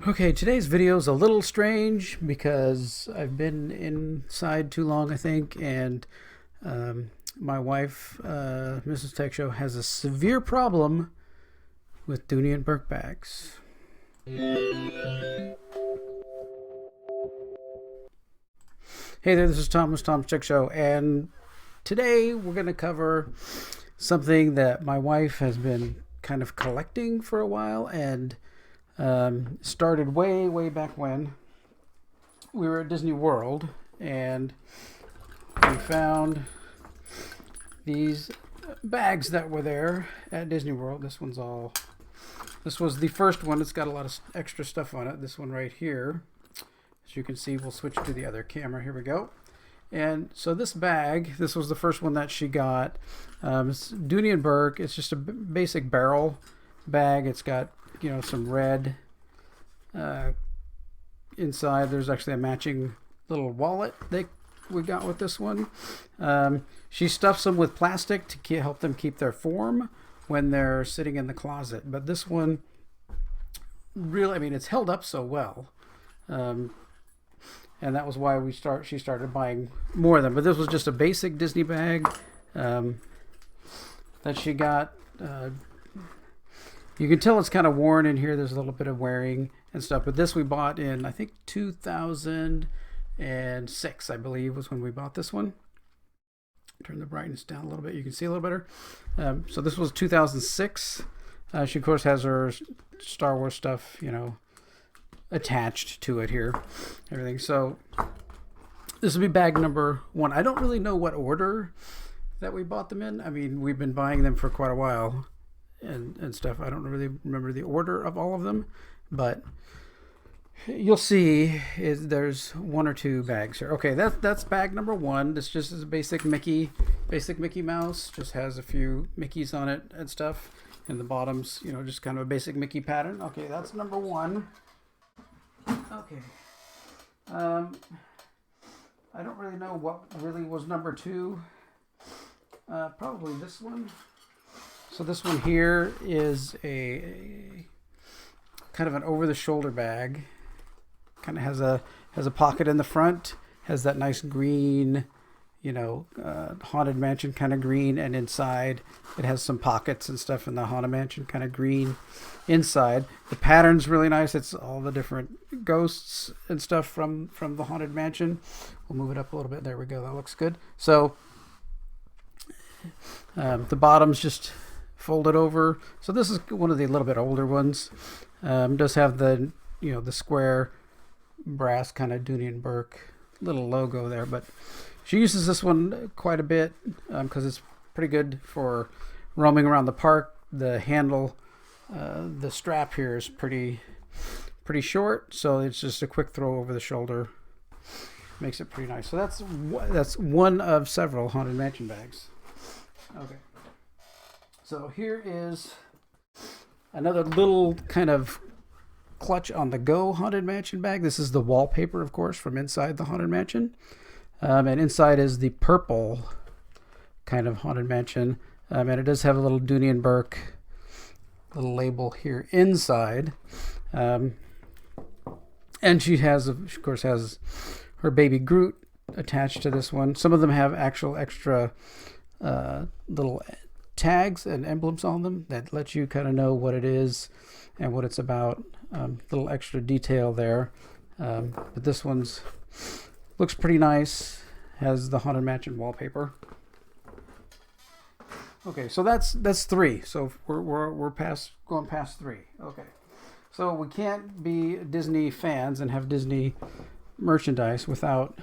Okay, today's video is a little strange because I've been inside too long, I think, and my wife, Mrs. Tech Show, has a severe problem with Dooney and Bourke bags. Hey there, this is Tom's Tech Show, and today we're going to cover something that my wife has been kind of collecting for a while, and started way back when we were at Disney World, and we found these bags that were there at Disney World. This was the first one. It's got a lot of extra stuff on it. This one right here, as you can see, we'll switch to the other camera. Here we go. And so this bag, this was the first one that she got. It's Dooney and Bourke. It's just a basic barrel bag. It's got, some red inside. There's actually a matching little wallet we got with this one. She stuffs them with plastic to help them keep their form when they're sitting in the closet. But this one, really, it's held up so well. And that was why she started buying more of them. But this was just a basic Disney bag that she got. You can tell it's kind of worn in here. There's a little bit of wearing and stuff. But this we bought in, I think, 2006, I believe, was when we bought this one. Turn the brightness down a little bit. You can see a little better. So this was 2006. She, of course, has her Star Wars stuff, attached to it here. Everything. So this will be bag number one. I don't really know what order that we bought them in. We've been buying them for quite a while. And stuff. I don't really remember the order of all of them, but you'll see there's one or two bags here. Okay, that's bag number one. This just is a basic Mickey Mouse. Just has a few Mickeys on it and stuff. And the bottoms, just kind of a basic Mickey pattern. Okay, that's number one. Okay. I don't really know what really was number two. Probably this one. So this one here is a kind of an over-the-shoulder bag. Kind of has a pocket in the front. Has that nice green, Haunted Mansion kind of green, and inside it has some pockets and stuff in the Haunted Mansion kind of green inside. The pattern's really nice. It's all the different ghosts and stuff from the Haunted Mansion. We'll move it up a little bit. There we go. That looks good. So the bottom's just folded over. So this is one of the little bit older ones. Does have the the square brass kind of Dooney and Bourke little logo there, but she uses this one quite a bit because it's pretty good for roaming around the park. The handle, the strap here is pretty short, so it's just a quick throw over the shoulder. Makes it pretty nice. So that's one of several Haunted Mansion bags. Okay. So here is another little kind of clutch on the go Haunted Mansion bag. This is the wallpaper, of course, from inside the Haunted Mansion. And inside is the purple kind of Haunted Mansion. And it does have a little Dooney and Bourke little label here inside. And she has, of course, has her baby Groot attached to this one. Some of them have actual extra little tags and emblems on them that let you kind of know what it is and what it's about. Little extra detail there. But this one's looks pretty nice. Has the Haunted Mansion wallpaper. Okay, so that's three. So we're going past three. Okay, so we can't be Disney fans and have Disney merchandise without.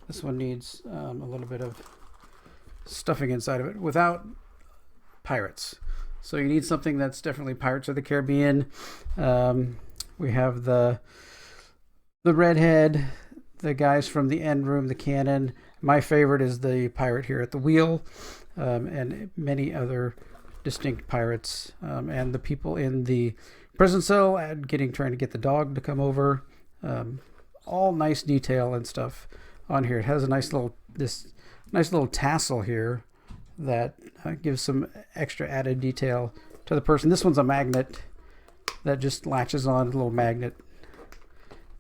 This one needs a little bit of stuffing inside of it without pirates. So you need something that's definitely Pirates of the Caribbean. We have the redhead, the guys from the End Room, the Cannon. My favorite is the pirate here at the wheel, and many other distinct pirates, and the people in the prison cell and trying to get the dog to come over. All nice detail and stuff on here. It has a nice little tassel here that gives some extra added detail to the person. This one's a magnet that just latches on, a little magnet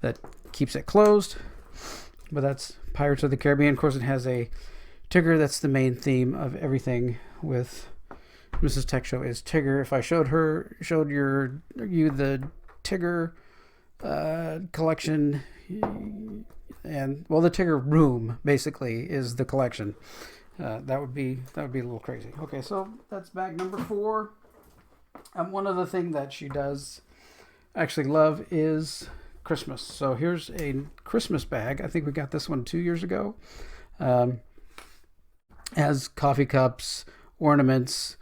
that keeps it closed. But that's Pirates of the Caribbean. Of course, it has a Tigger. That's the main theme of everything with Mrs. Tech Show is Tigger. If I showed you the Tigger collection, and well, the Tigger room basically is the collection. That would be a little crazy. Okay, so that's bag number 4. And one other thing that she does actually love is Christmas. So here's a Christmas bag. I think we got this one 2 years ago. Has coffee cups, ornaments,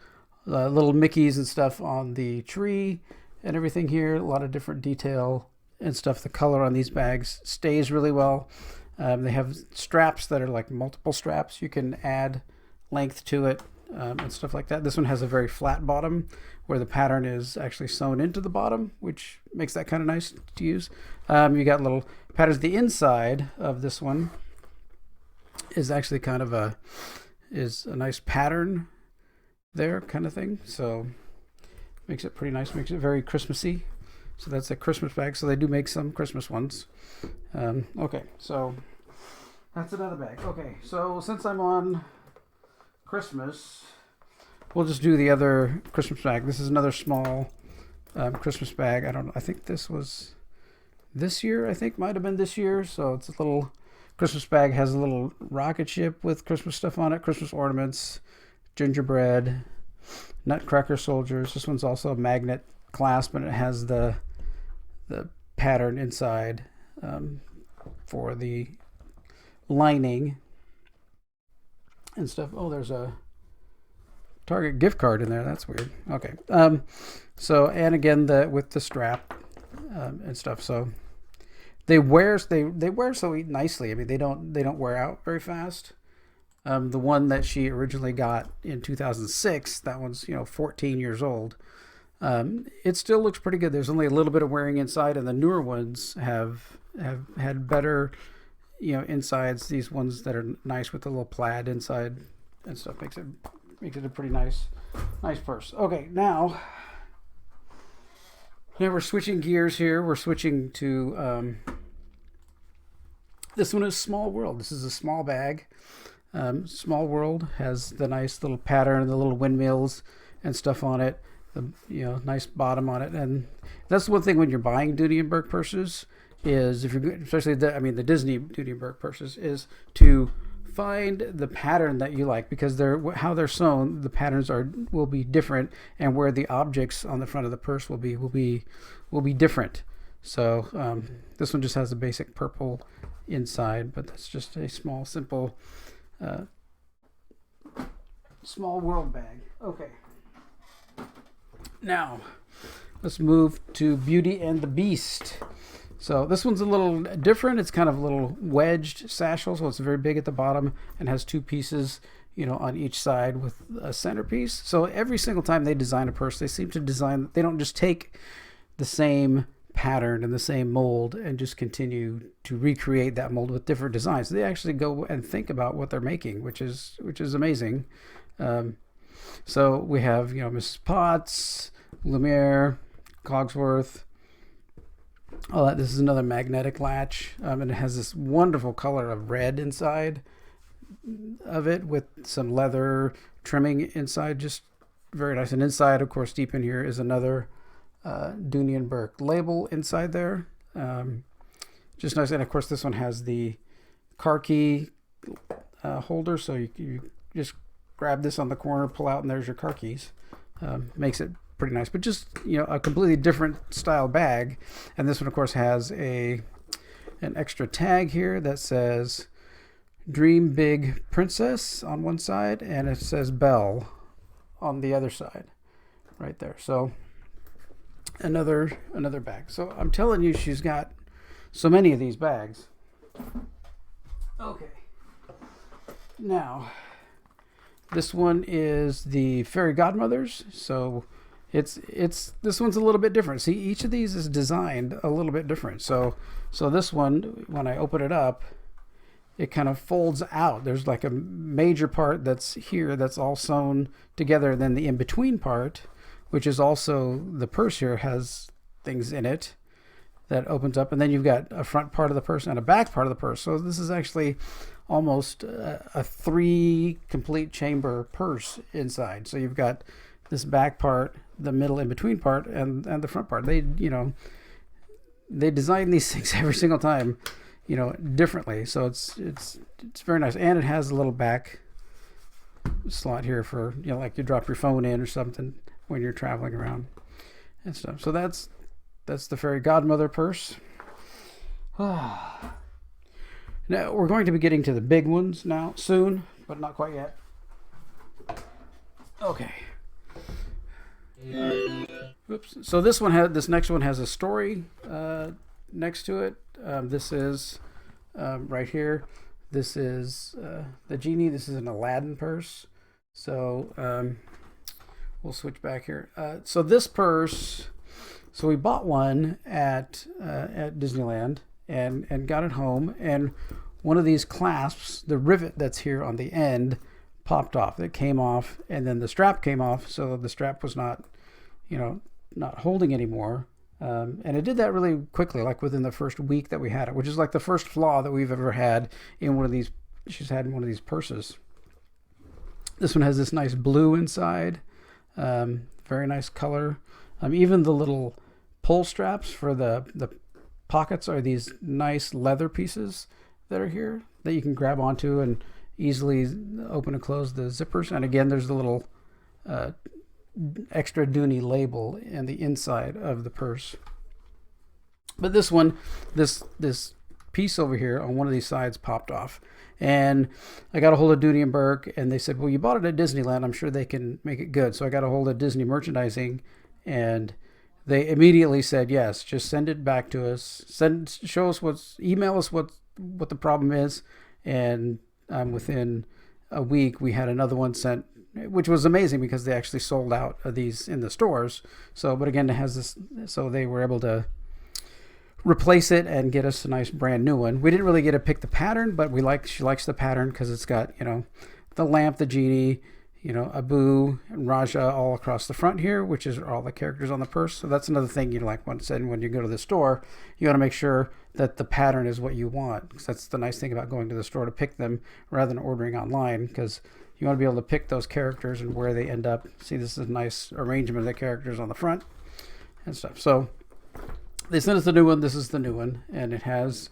little Mickeys and stuff on the tree and everything here. A lot of different detail and stuff. The color on these bags stays really well. They have straps that are like multiple straps. You can add length to it and stuff like that. This one has a very flat bottom where the pattern is actually sewn into the bottom, which makes that kind of nice to use. You got little patterns. The inside of this one is actually kind of a nice pattern there kind of thing. So makes it pretty nice. Makes it very Christmassy. So that's a Christmas bag. So they do make some Christmas ones. Okay, so that's another bag. Okay, so since I'm on Christmas, we'll just do the other Christmas bag. This is another small Christmas bag. I think this was this year. I think might have been this year. So it's a little Christmas bag. Has a little rocket ship with Christmas stuff on it, Christmas ornaments, gingerbread, nutcracker soldiers. This one's also a magnet clasp, and it has the pattern inside for the lining and stuff. Oh, there's a Target gift card in there. That's weird. Okay. So, and again, with the strap and stuff. So they wear so nicely. I mean, they don't wear out very fast. The one that she originally got in 2006, that one's 14 years old. It still looks pretty good. There's only a little bit of wearing inside, and the newer ones have had better insides. These ones that are nice with the little plaid inside and stuff makes it a pretty nice purse. Okay, now we're switching gears here. We're switching to this one is Small World. This is a small bag. Small World has the nice little pattern, the little windmills and stuff on it. The nice bottom on it, and that's one thing when you're buying Dooney and Bourke purses is especially the Disney Dooney and Bourke purses is to find the pattern that you like, because how they're sewn, the patterns will be different, and where the objects on the front of the purse will be different. So this one just has a basic purple inside, but that's just a small, simple Small World bag. Okay. Now, let's move to Beauty and the Beast. So this one's a little different. It's kind of a little wedged satchel, so it's very big at the bottom and has 2 pieces, on each side with a centerpiece. So every single time they design a purse, they seem to design, they don't just take the same pattern and the same mold and just continue to recreate that mold with different designs. They actually go and think about what they're making, which is amazing. So we have, Mrs. Potts, Lumiere, Cogsworth, all that. This is another magnetic latch, and it has this wonderful color of red inside of it with some leather trimming inside, just very nice. And inside, of course, deep in here is another Dooney and Bourke label inside there. Just nice. And of course, this one has the car key holder, so you just grab this on the corner, pull out, and there's your car keys. Makes it pretty nice, but just a completely different style bag. And this one, of course, has an extra tag here that says "Dream Big Princess" on one side, and it says "Belle" on the other side, right there. So another bag. So I'm telling you, she's got so many of these bags. Okay, now. This one is the Fairy Godmothers. So it's this one's a little bit different. See, each of these is designed a little bit different. So this one, when I open it up, it kind of folds out. There's like a major part that's here that's all sewn together. Then the in-between part, which is also the purse here, has things in it. that opens up, and then you've got a front part of the purse and a back part of the purse. So this is actually almost a 3 complete chamber purse inside. So you've got this back part, the middle in between part, and the front part. They they design these things every single time, differently. So it's very nice, and it has a little back slot here for like you drop your phone in or something when you're traveling around and stuff. So that's the Fairy Godmother purse. Now we're going to be getting to the big ones now soon, but not quite yet. Okay. Oops. So this next one has a story next to it. This is right here. This is the genie. This is an Aladdin purse. So we'll switch back here. So this purse. So we bought one at Disneyland and got it home, and one of these clasps, the rivet that's here on the end, popped off. It came off, and then the strap came off, so the strap was not holding anymore. And it did that really quickly, like within the first week that we had it, which is like the first flaw that we've ever had in one of these. She's had in one of these purses. This one has this nice blue inside, very nice color. Even the little pull straps for the pockets are these nice leather pieces that are here that you can grab onto and easily open and close the zippers. And again, there's the little extra Dooney label in the inside of the purse. But this one, this piece over here on one of these sides popped off. And I got a hold of Dooney and Bourke, and they said, well, you bought it at Disneyland. I'm sure they can make it good. So I got a hold of Disney Merchandising, and they immediately said, yes, just send it back to us. Email us what the problem is. And within a week, we had another one sent, which was amazing because they actually sold out of these in the stores. So, but again, it has this, so they were able to replace it and get us a nice brand new one. We didn't really get to pick the pattern, but she likes the pattern because it's got, the lamp, the genie, Abu and Raja all across the front here, which is all the characters on the purse. So that's another thing when you go to the store, you got to make sure that the pattern is what you want. Because that's the nice thing about going to the store to pick them rather than ordering online, because you want to be able to pick those characters and where they end up. See, this is a nice arrangement of the characters on the front and stuff. So they sent us the new one. This is the new one, and it has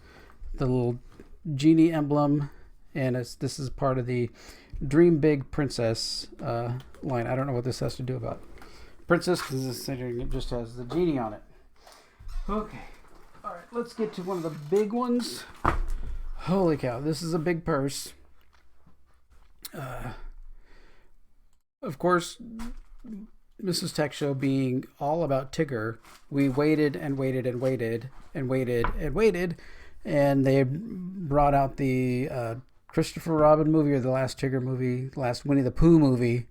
the little genie emblem, and this is part of the Dream Big Princess line. I don't know what this has to do about Princess, because it just has the genie on it. Okay. All right, let's get to one of the big ones. Holy cow, this is a big purse. Of course, Mrs. Tech Show being all about Tigger, we waited and waited and waited and waited and waited, and they brought out the Christopher Robin movie, or the last Tigger movie, last Winnie the Pooh movie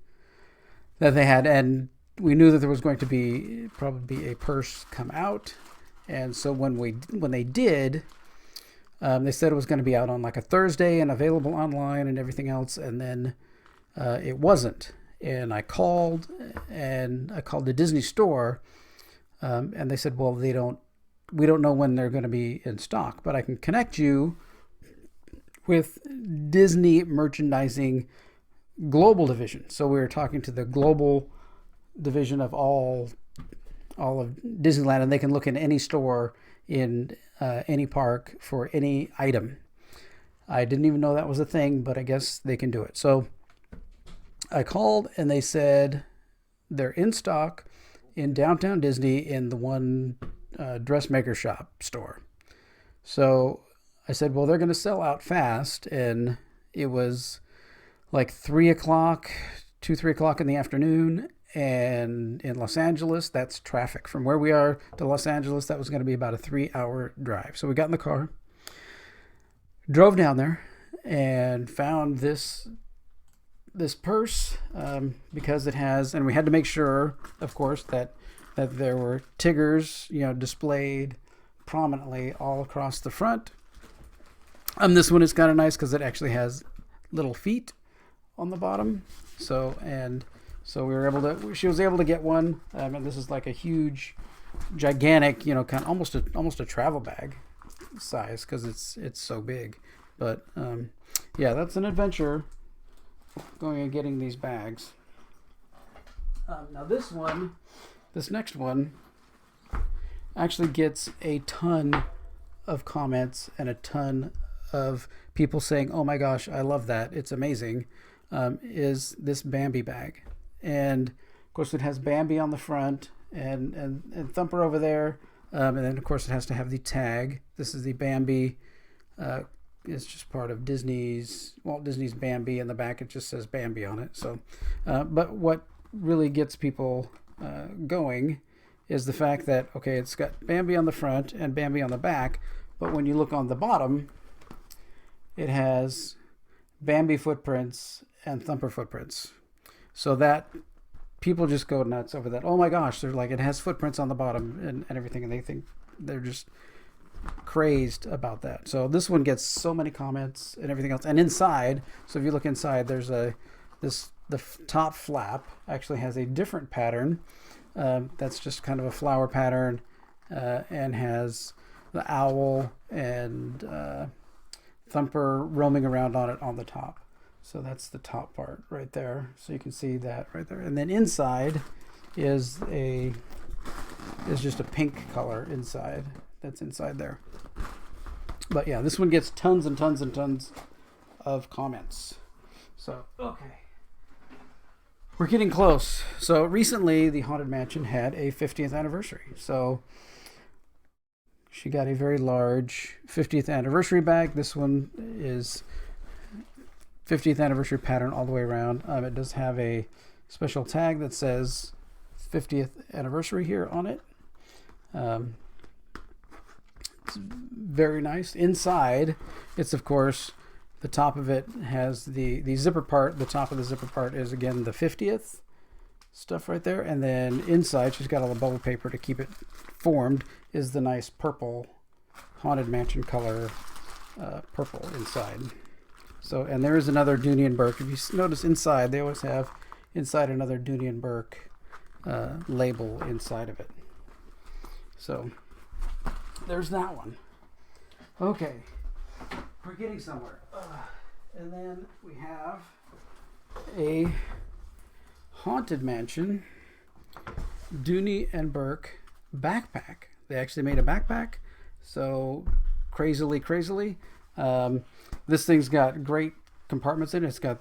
that they had, and we knew that there was going to be probably a purse come out. And so when they did, they said it was going to be out on like a Thursday and available online and everything else, and then it wasn't. And I called the Disney store, and they said, well, we don't know when they're going to be in stock, but I can connect you with Disney Merchandising Global Division. So we were talking to the global division of all of Disneyland, and they can look in any store in any park for any item. I didn't even know that was a thing, but I guess they can do it. So I called, and they said they're in stock in downtown Disney in the one dressmaker shop store. So I said, well, they're going to sell out fast. And it was like 3 o'clock in the afternoon. And in Los Angeles, that's traffic. From where we are to Los Angeles, that was going to be about a 3-hour drive. So we got in the car, drove down there, and found this purse because it has, and we had to make sure, of course, that there were Tiggers, displayed prominently all across the front. This one is kind of nice because it actually has little feet on the bottom. So she was able to get one. And this is like a huge gigantic, kind of almost a travel bag size because it's so big. But yeah, that's an adventure going and getting these bags. Now this next one actually gets a ton of comments and a ton of people saying, "Oh my gosh, I love that! It's amazing." Is this Bambi bag, and of course it has Bambi on the front and Thumper over there, and then of course it has to have the tag. This is the Bambi. It's just part of Walt Disney's Bambi. In the back it just says Bambi on it. So, but what really gets people going is the fact that, okay, it's got Bambi on the front and Bambi on the back, but when you look on the bottom, it has Bambi footprints and Thumper footprints. So that people just go nuts over that. Oh my gosh, they're like, it has footprints on the bottom and everything, and they think they're just crazed about that. So this one gets so many comments and everything else. And inside, so if you look inside, there's the top flap actually has a different pattern. That's just kind of a flower pattern, and has the owl and Thumper roaming around on it on the top. So that's the top part right there. So you can see that right there. And then inside is just a pink color inside. That's inside there. But yeah, this one gets tons and tons and tons of comments. So, okay. We're getting close. So recently, the Haunted Mansion had a 50th anniversary. So she got a very large 50th anniversary bag. This one is 50th anniversary pattern all the way around. It does have a special tag that says 50th anniversary here on it. It's very nice. Inside, it's of course, the top of it has the zipper part. The top of the zipper part is again the 50th stuff right there. And then inside, she's got all the bubble paper to keep it formed, is the nice purple Haunted Mansion color purple inside. So, and there is another Dooney and Bourke. If you notice inside, they always have inside another Dooney and Bourke label inside of it. So there's that one. Okay, we're getting somewhere. And then we have a Haunted Mansion Dooney and Bourke backpack. They actually made a backpack. So crazily. This thing's got great compartments in it. It's got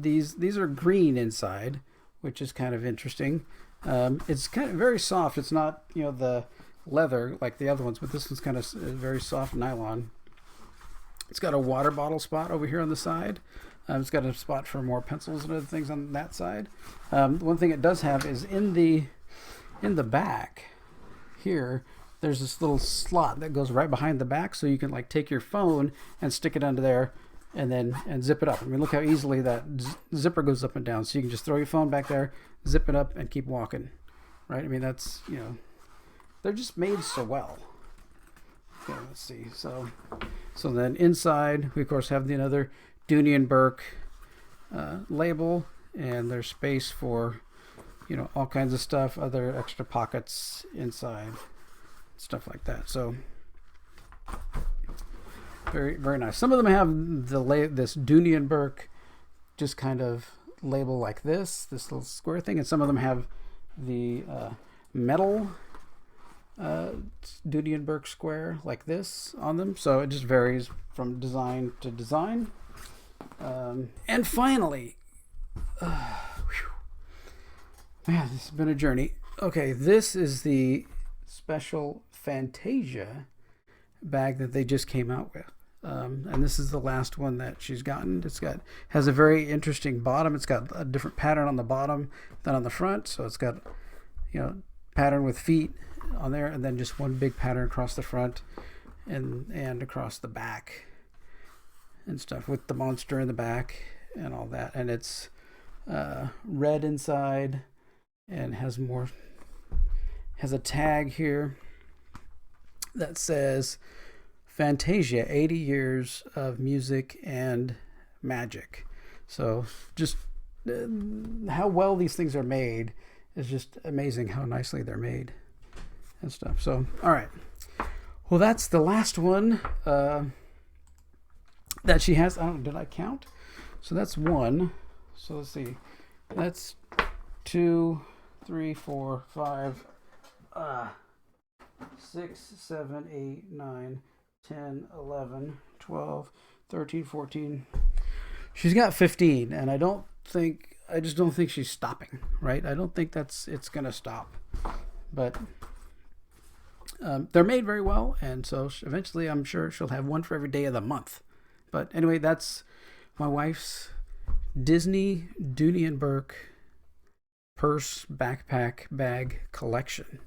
these are green inside, which is kind of interesting. It's kind of very soft. It's not, the leather like the other ones, but this one's kind of very soft nylon. It's got a water bottle spot over here on the side. It's got a spot for more pencils and other things on that side. One thing it does have is in the back here, there's this little slot that goes right behind the back, so you can like take your phone and stick it under there and zip it up. I mean, look how easily that zipper goes up and down. So you can just throw your phone back there, zip it up, and keep walking. Right? I mean, that's, they're just made so well. Okay, let's see. So then inside, we of course have another Dooney and Bourke label, and there's space for, all kinds of stuff, other extra pockets inside, stuff like that. So very, very nice. Some of them have this Dooney and Bourke just kind of label like this little square thing, and some of them have the metal Dooney and Bourke square like this on them. So it just varies from design to design. And finally, man, this has been a journey. Okay, this is the special Fantasia bag that they just came out with. And this is the last one that she's gotten. Has a very interesting bottom. It's got a different pattern on the bottom than on the front. So it's got, pattern with feet on there, and then just one big pattern across the front and across the back and stuff, with the monster in the back and all that. And it's red inside and has a tag here that says Fantasia, 80 years of music and magic. So just how well these things are made is just amazing, how nicely they're made. and stuff. So, all right. Well, that's the last one that she has. I don't know, did I count? So that's one. So let's see. That's 2, 3, 4, 5, 6, 7, 8, 9, 10, 11, 12, 13, 14. She's got 15, and I just don't think she's stopping, right? I don't think it's going to stop. But they're made very well, and so eventually I'm sure she'll have one for every day of the month. But anyway, that's my wife's Disney Dooney and Bourke purse, backpack, bag collection.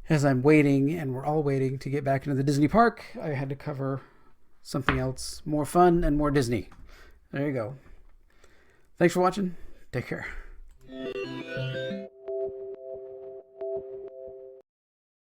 As I'm waiting, and we're all waiting to get back into the Disney park, I had to cover something else, more fun and more Disney. There you go. Thanks for watching. Take care.